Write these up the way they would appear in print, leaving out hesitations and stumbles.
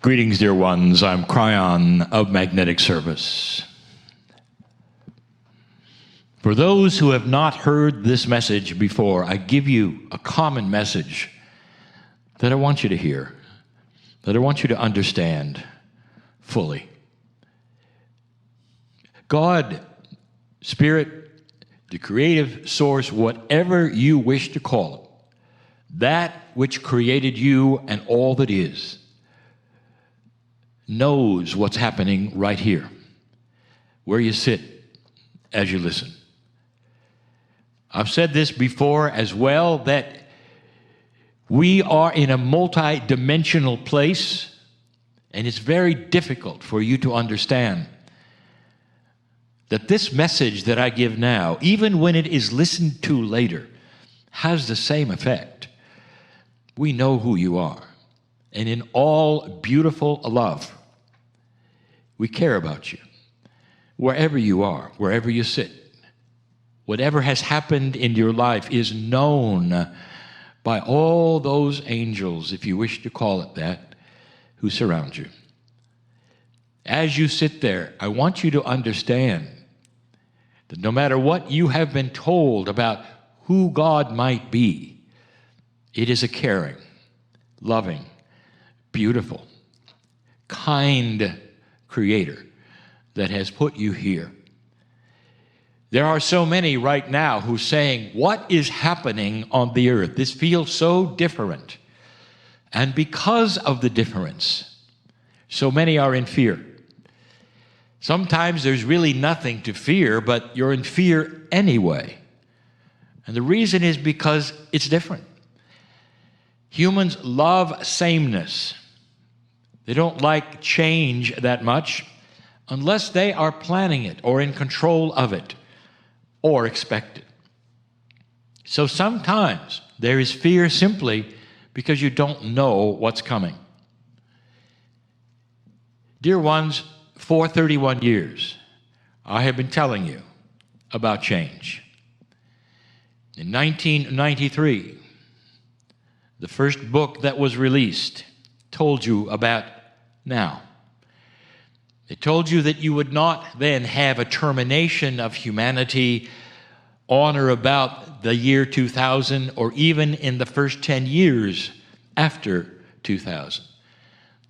Greetings, dear ones. I'm Kryon of Magnetic Service. For those who have not heard this message before, I give you a common message that I want you to hear, that I want you to understand fully. God, Spirit, the creative source, whatever you wish to call it, that which created you and all that is, knows what's happening right here, where you sit as you listen. I've said this before as well, that we are in a multi-dimensional place, and it's very difficult for you to understand that this message that I give now, even when it is listened to later, has the same effect. We know who you are. And in all beautiful love, we care about you. Wherever you are, wherever you sit, whatever has happened in your life is known by all those angels, if you wish to call it that, who surround you. As you sit there, I want you to understand that no matter what you have been told about who God might be, it is a caring, loving, beautiful, kind Creator that has put you here. There are so many right now who are saying, what is happening on the earth? This feels so different. And because of the difference, so many are in fear. Sometimes there's really nothing to fear, but you're in fear anyway. And the reason is because it's different. Humans love sameness. They don't like change that much unless they are planning it or in control of it or expect it. So sometimes there is fear simply because you don't know what's coming. Dear ones, for 31 years, I have been telling you about change. In 1993, the first book that was released told you about now. It told you that you would not then have a termination of humanity on or about the year 2000 or even in the first 10 years after 2000.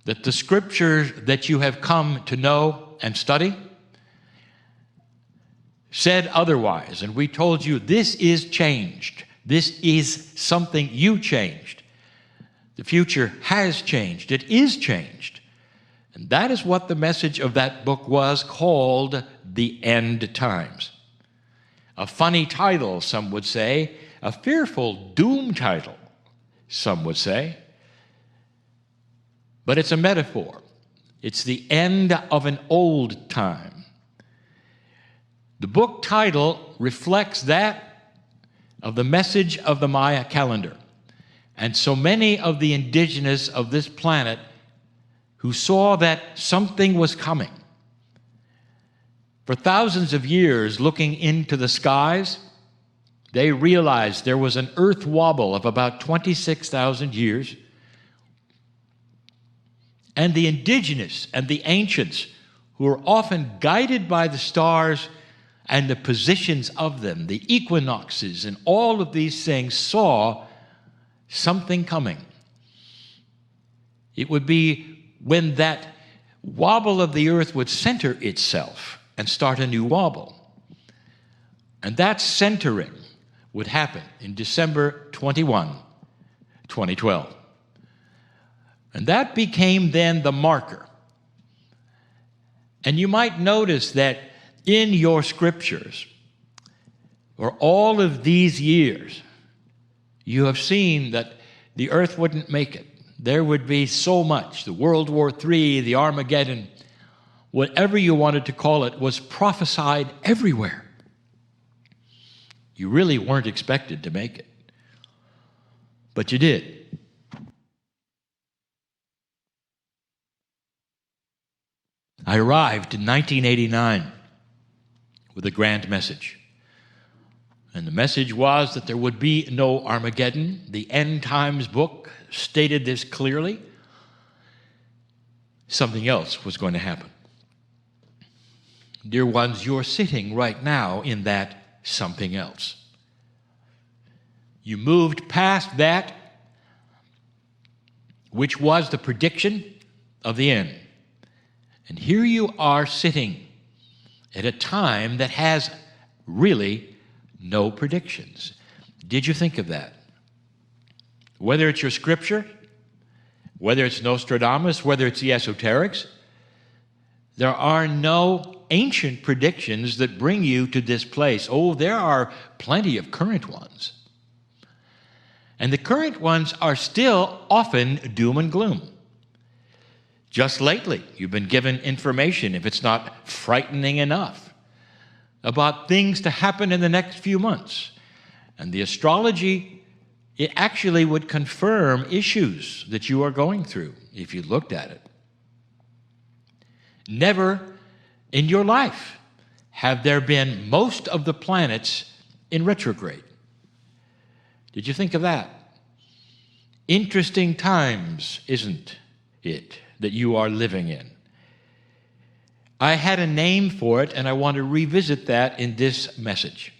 That the scriptures that you have come to know and study said otherwise. And we told you this is changed. This is something you changed. The future has changed. It is changed. And that is what the message of that book was, called The End Times. A funny title, some would say. A fearful doom title, some would say. But it's a metaphor. It's the end of an old time. The book title reflects that of the message of the Maya calendar. And so many of the indigenous of this planet who saw that something was coming, for thousands of years looking into the skies, they realized there was an earth wobble of about 26,000 years. And the indigenous and the ancients, who were often guided by the stars and the positions of them, the equinoxes and all of these things, saw something coming. It would be when that wobble of the earth would center itself and start a new wobble. And that centering would happen in December 21, 2012. And that became then the marker. And you might notice that in your scriptures, for all of these years, you have seen that the earth wouldn't make it. There would be so much. The World War III, the Armageddon, whatever you wanted to call it, was prophesied everywhere. You really weren't expected to make it. But you did. I arrived in 1989 with a grand message. And the message was that there would be no Armageddon. The End Times book stated this clearly. something else was going to happen. Dear ones, you're sitting right now in that something else. You moved past that which was the prediction of the end. And here you are sitting at a time that has really no predictions. Did you think of that? Whether it's your scripture, whether it's Nostradamus, whether it's the esoterics, there are no ancient predictions that bring you to this place. Oh, there are plenty of current ones. And the current ones are still often doom and gloom. Just lately, you've been given information, if it's not frightening enough, about things to happen in the next few months. And the astrology, it actually would confirm issues that you are going through if you looked at it. Never in your life have there been most of the planets in retrograde. Did you think of that? Interesting times, isn't it, that you are living in? I had a name for it, and I want to revisit that in this message.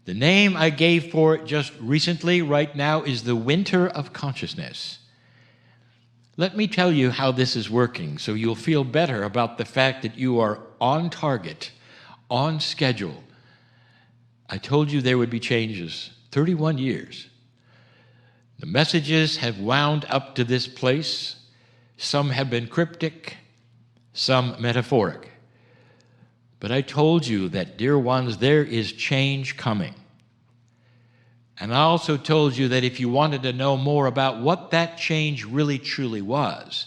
The name I gave for it just recently, right now, is the winter of consciousness. Let me tell you how this is working so you'll feel better about the fact that you are on target, on schedule. I told you there would be changes. 31 years. The messages have wound up to this place. Some have been cryptic, some metaphoric. But I told you that, dear ones, there is change coming. And I also told you that if you wanted to know more about what that change really truly was,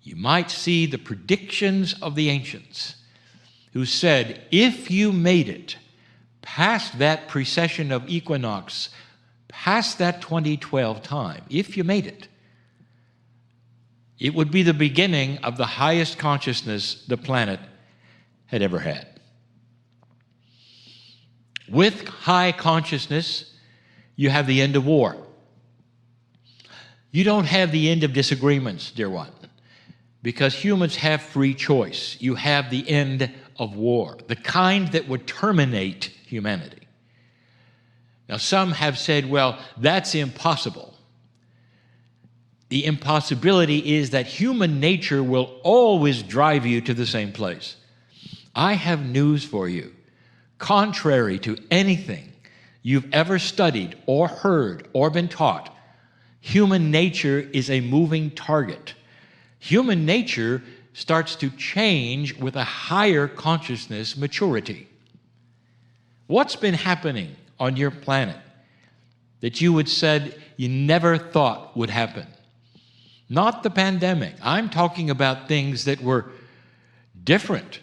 you might see the predictions of the ancients who said, if you made it past that precession of equinox, past that 2012 time, if you made it, it would be the beginning of the highest consciousness the planet had ever had. With high consciousness, you have the end of war. You don't have the end of disagreements, dear one, because humans have free choice. You have the end of war, the kind that would terminate humanity. Now, some have said, well, that's impossible. The impossibility is that human nature will always drive you to the same place. I have news for you. Contrary to anything you've ever studied or heard or been taught, human nature is a moving target. Human nature starts to change with a higher consciousness maturity. What's been happening on your planet that you would said you never thought would happen? Not the pandemic. I'm talking about things that were different,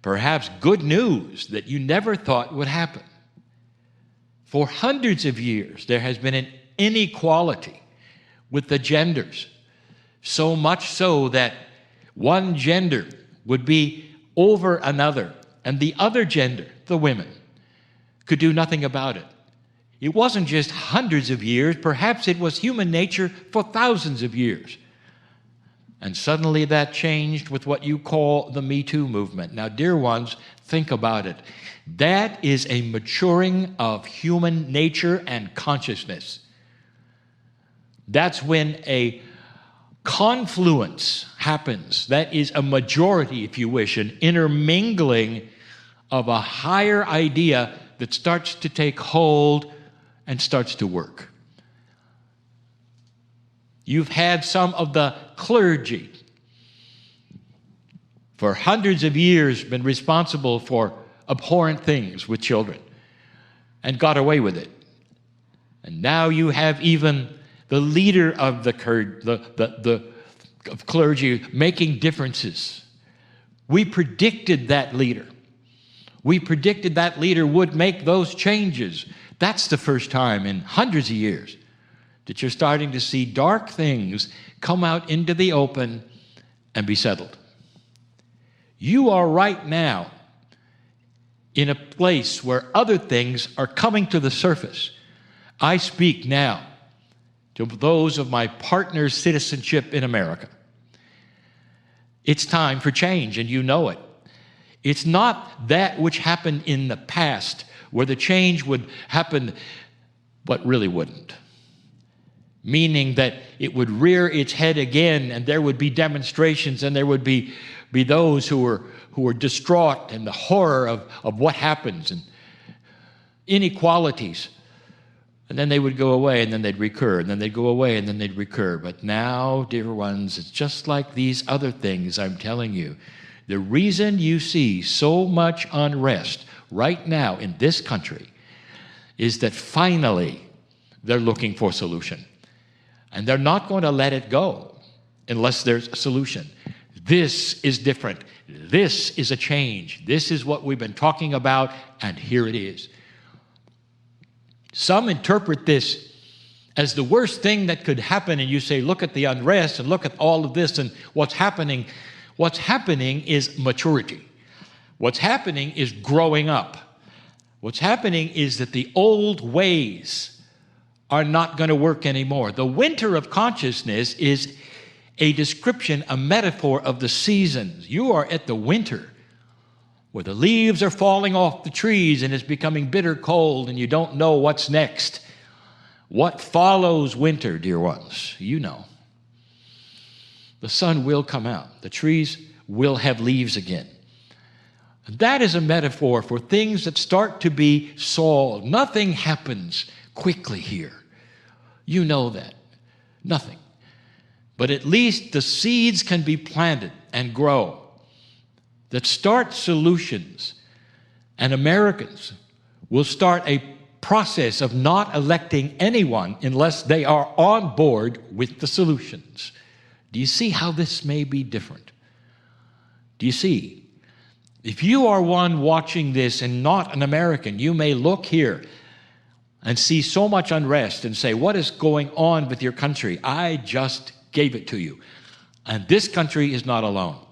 perhaps good news that you never thought would happen. For hundreds of years, there has been an inequality with the genders, so much so that one gender would be over another, and the other gender, the women, could do nothing about it. It wasn't just hundreds of years, perhaps it was human nature for thousands of years. And suddenly that changed with what you call the Me Too movement. Now, dear ones, think about it. That is a maturing of human nature and consciousness. That's when a confluence happens. That is a majority, if you wish, an intermingling of a higher idea that starts to take hold and starts to work. You've had some of the clergy for hundreds of years been responsible for abhorrent things with children and got away with it. And now you have even the leader of the clergy making differences. We predicted that leader. We predicted that leader would make those changes. That's the first time in hundreds of years that you're starting to see dark things come out into the open and be settled. You are right now in a place where other things are coming to the surface. I speak now to those of my partner's citizenship in America. It's time for change, and you know it. It's not that which happened in the past where the change would happen but really wouldn't. Meaning that it would rear its head again, and there would be demonstrations, and there would be those who were distraught in the horror of what happens, and inequalities. And then they would go away, and then they'd recur, and then they'd go away, and then they'd recur. But now, dear ones, it's just like these other things I'm telling you. The reason you see so much unrest right now in this country is that finally they're looking for a solution. And they're not going to let it go unless there's a solution. This is different. This is a change. This is what we've been talking about, and here it is. Some interpret this as the worst thing that could happen, and you say, look at the unrest and look at all of this and what's happening. What's happening is maturity. What's happening is growing up. What's happening is that the old ways are not going to work anymore. The winter of consciousness is a description, a metaphor of the seasons. You are at the winter where the leaves are falling off the trees and it's becoming bitter cold and you don't know what's next. What follows winter, dear ones? You know. The sun will come out. The trees will have leaves again. That is a metaphor for things that start to be solved. Nothing happens quickly here. You know that. Nothing. But at least the seeds can be planted and grow that start solutions. And Americans will start a process of not electing anyone unless they are on board with the solutions. Do you see how this may be different? Do you see? If you are one watching this and not an American, you may look here and see so much unrest and say, what is going on with your country? I just gave it to you. And this country is not alone.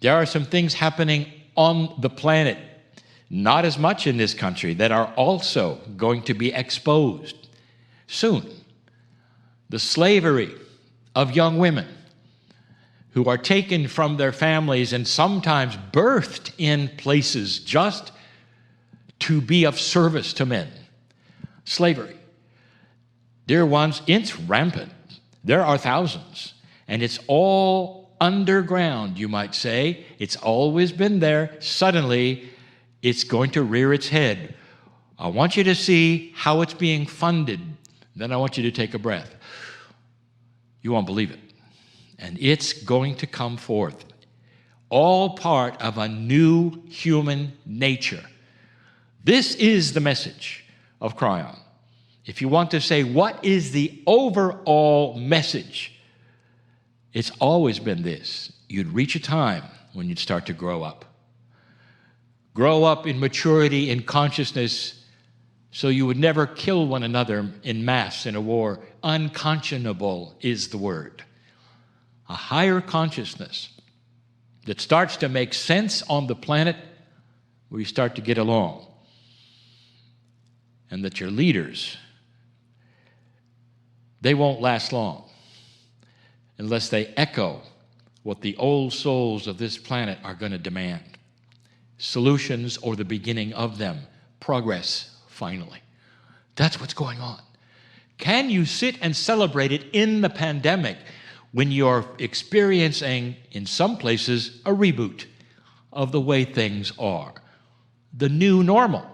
There are some things happening on the planet, not as much in this country, that are also going to be exposed soon. The slavery of young women who are taken from their families and sometimes birthed in places just to be of service to men. Slavery. Dear ones, it's rampant. There are thousands. And it's all underground, you might say. It's always been there. Suddenly, it's going to rear its head. I want you to see how it's being funded. Then I want you to take a breath. You won't believe it. And it's going to come forth. All part of a new human nature. This is the message of Kryon. If you want to say, what is the overall message? It's always been this. You'd reach a time when you'd start to grow up. Grow up in maturity, in consciousness, so you would never kill one another in mass in a war. Unconscionable is the word. A higher consciousness that starts to make sense on the planet where you start to get along. And that your leaders, they won't last long unless they echo what the old souls of this planet are going to demand. Solutions or the beginning of them. Progress, finally. That's what's going on. Can you sit and celebrate it in the pandemic when you're experiencing, in some places, a reboot of the way things are? The new normal.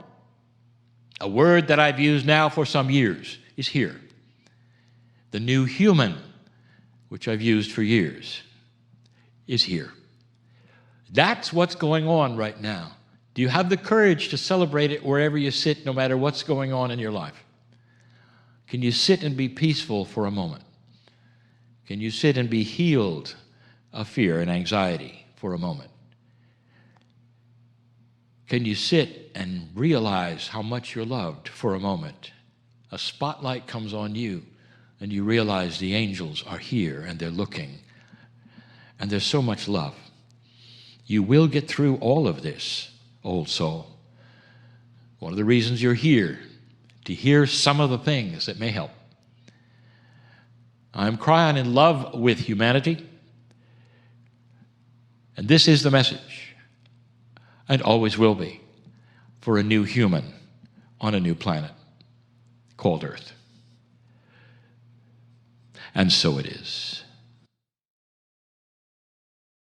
A word that I've used now for some years is here. The new human, which I've used for years, is here. That's what's going on right now. Do you have the courage to celebrate it wherever you sit, no matter what's going on in your life? Can you sit and be peaceful for a moment? Can you sit and be healed of fear and anxiety for a moment? Can you sit and realize how much you're loved for a moment? A spotlight comes on you, and you realize the angels are here, and they're looking. And there's so much love. You will get through all of this, old soul. One of the reasons you're here, to hear some of the things that may help. I'm Kryon in love with humanity. And this is the message, and always will be, for a new human on a new planet called Earth. And so it is.